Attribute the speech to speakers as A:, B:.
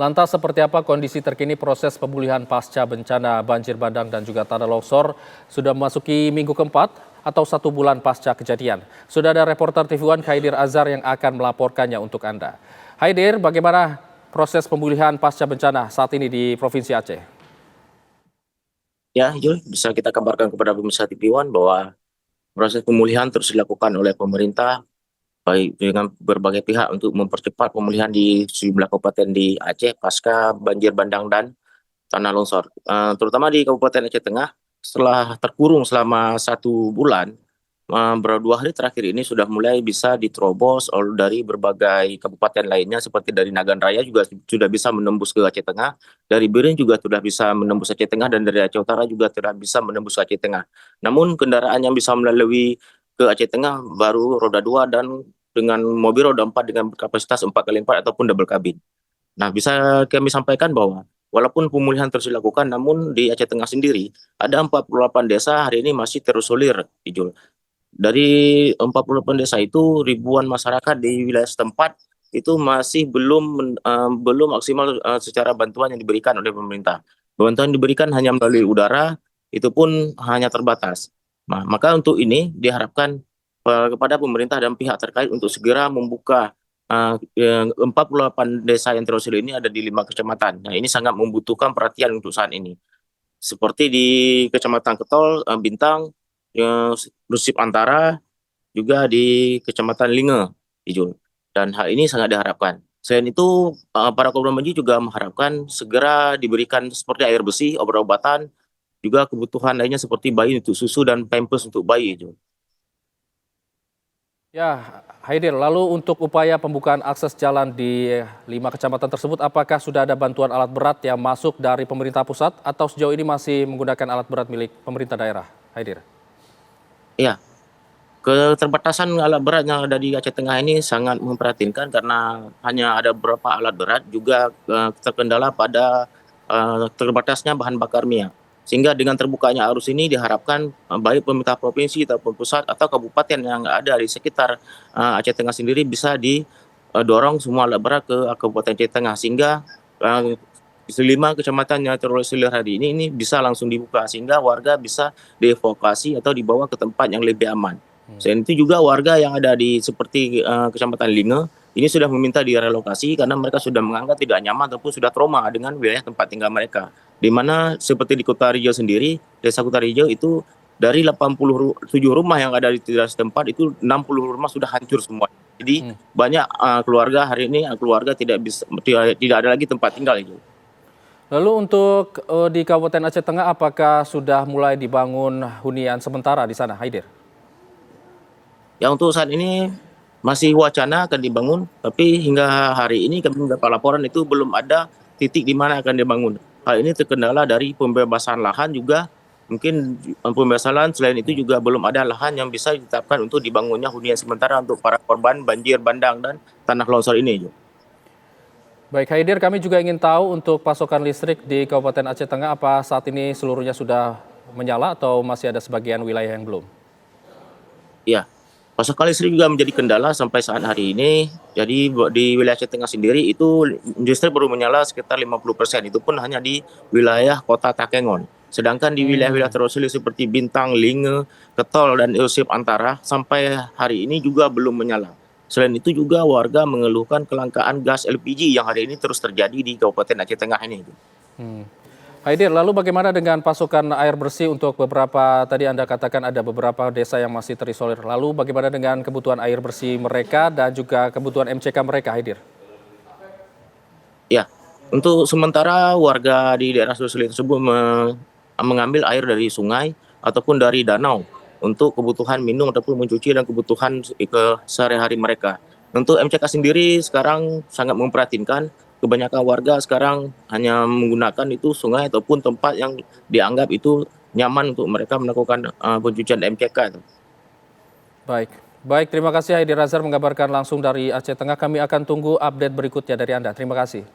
A: Lantas seperti apa kondisi terkini proses pemulihan pasca bencana banjir bandang dan juga tanah longsor sudah memasuki minggu keempat atau 1 bulan pasca kejadian? Sudah ada reporter TV One Haidir Azhar yang akan melaporkannya untuk Anda. Haidir, bagaimana proses pemulihan pasca bencana saat ini di Provinsi Aceh?
B: Ya, Jul, bisa kita kabarkan kepada pemirsa TV One bahwa proses pemulihan terus dilakukan oleh pemerintah baik dengan berbagai pihak untuk mempercepat pemulihan di sejumlah kabupaten di Aceh pasca banjir bandang dan tanah longsor. Terutama di Kabupaten Aceh Tengah, setelah terkurung selama 1 bulan, baru 2 hari terakhir ini sudah mulai bisa diterobos dari berbagai kabupaten lainnya seperti dari Nagan Raya juga sudah bisa menembus ke Aceh Tengah, dari Biren juga sudah bisa menembus Aceh Tengah dan dari Aceh Utara juga sudah bisa menembus ke Aceh Tengah. Namun kendaraan yang bisa melalui ke Aceh Tengah baru roda 2 dan dengan mobil roda 4 dengan kapasitas 4x4 ataupun double kabin. Nah, bisa kami sampaikan bahwa walaupun pemulihan terus dilakukan, namun di Aceh Tengah sendiri ada 48 desa hari ini masih terisolir, Ijul. Dari 48 desa itu ribuan masyarakat di wilayah setempat itu masih belum maksimal secara bantuan yang diberikan oleh pemerintah. Bantuan yang diberikan hanya melalui udara, itu pun hanya terbatas. Nah, maka untuk ini diharapkan kepada pemerintah dan pihak terkait untuk segera membuka 48 desa yang terisolir ini ada di 5 kecamatan. Nah, ini sangat membutuhkan perhatian untuk saat ini. Seperti di Kecamatan Ketol, Bintang, Rusip Antara, juga di Kecamatan Linge, Ijul. Dan hal ini sangat diharapkan. Selain itu, para korban banjir juga mengharapkan segera diberikan seperti air bersih, obat-obatan, juga kebutuhan lainnya seperti bayi untuk susu dan pampers untuk bayi, Ijul.
A: Ya, Haidir, lalu untuk upaya pembukaan akses jalan di 5 kecamatan tersebut, apakah sudah ada bantuan alat berat yang masuk dari pemerintah pusat atau sejauh ini masih menggunakan alat berat milik pemerintah daerah? Haidir.
B: Ya, keterbatasan alat berat yang ada di Aceh Tengah ini sangat memprihatinkan karena hanya ada beberapa alat berat juga terkendala pada terbatasnya bahan bakar minyak. Sehingga dengan terbukanya arus ini diharapkan baik pemerintah provinsi ataupun pusat atau kabupaten yang ada di sekitar Aceh Tengah sendiri bisa didorong semua alat berat ke Kabupaten Aceh Tengah sehingga 5 kecamatan yang terisolir hari ini bisa langsung dibuka sehingga warga bisa dievakuasi atau dibawa ke tempat yang lebih aman. Selain itu juga warga yang ada di seperti Kecamatan Linge ini sudah meminta direlokasi karena mereka sudah menganggap tidak nyaman ataupun sudah trauma dengan wilayah tempat tinggal mereka. Di mana seperti di Kota Rijau sendiri, Desa Kota Rijau itu dari 87 rumah yang ada di desa setempat itu 60 rumah sudah hancur semua. Jadi banyak keluarga hari ini keluarga tidak ada lagi tempat tinggal itu.
A: Lalu untuk di Kabupaten Aceh Tengah, apakah sudah mulai dibangun hunian sementara di sana, Haidir?
B: Ya untuk saat ini masih wacana akan dibangun, tapi hingga hari ini kami mendapat laporan itu belum ada titik di mana akan dibangun. Hal ini terkendala dari pembebasan lahan juga, mungkin pembebasan lahan selain itu juga belum ada lahan yang bisa ditetapkan untuk dibangunnya hunian sementara untuk para korban banjir bandang dan tanah longsor ini.
A: Baik, Haidir, kami juga ingin tahu untuk pasokan listrik di Kabupaten Aceh Tengah, apa saat ini seluruhnya sudah menyala atau masih ada sebagian wilayah yang belum?
B: Ya, pasokan listrik juga menjadi kendala sampai saat hari ini. Jadi di wilayah Aceh Tengah sendiri itu listrik baru menyala sekitar 50%. Itu pun hanya di wilayah kota Takengon. Sedangkan di wilayah-wilayah terisolir seperti Bintang, Linge, Ketol, dan Rusip Antara sampai hari ini juga belum menyala. Selain itu juga warga mengeluhkan kelangkaan gas LPG yang hari ini terus terjadi di Kabupaten Aceh Tengah ini.
A: Hmm. Haidir, lalu bagaimana dengan pasokan air bersih untuk beberapa, tadi Anda katakan ada beberapa desa yang masih terisolir. Lalu bagaimana dengan kebutuhan air bersih mereka dan juga kebutuhan MCK mereka, Haidir?
B: Ya, untuk sementara warga di daerah terisolir tersebut mengambil air dari sungai ataupun dari danau untuk kebutuhan minum ataupun mencuci dan kebutuhan sehari-hari mereka. Untuk MCK sendiri sekarang sangat memprihatinkan. Kebanyakan warga sekarang hanya menggunakan itu sungai ataupun tempat yang dianggap itu nyaman untuk mereka melakukan pencucian MCK itu.
A: Baik, baik, terima kasih Haidir Azhar mengabarkan langsung dari Aceh Tengah. Kami akan tunggu update berikutnya dari Anda. Terima kasih.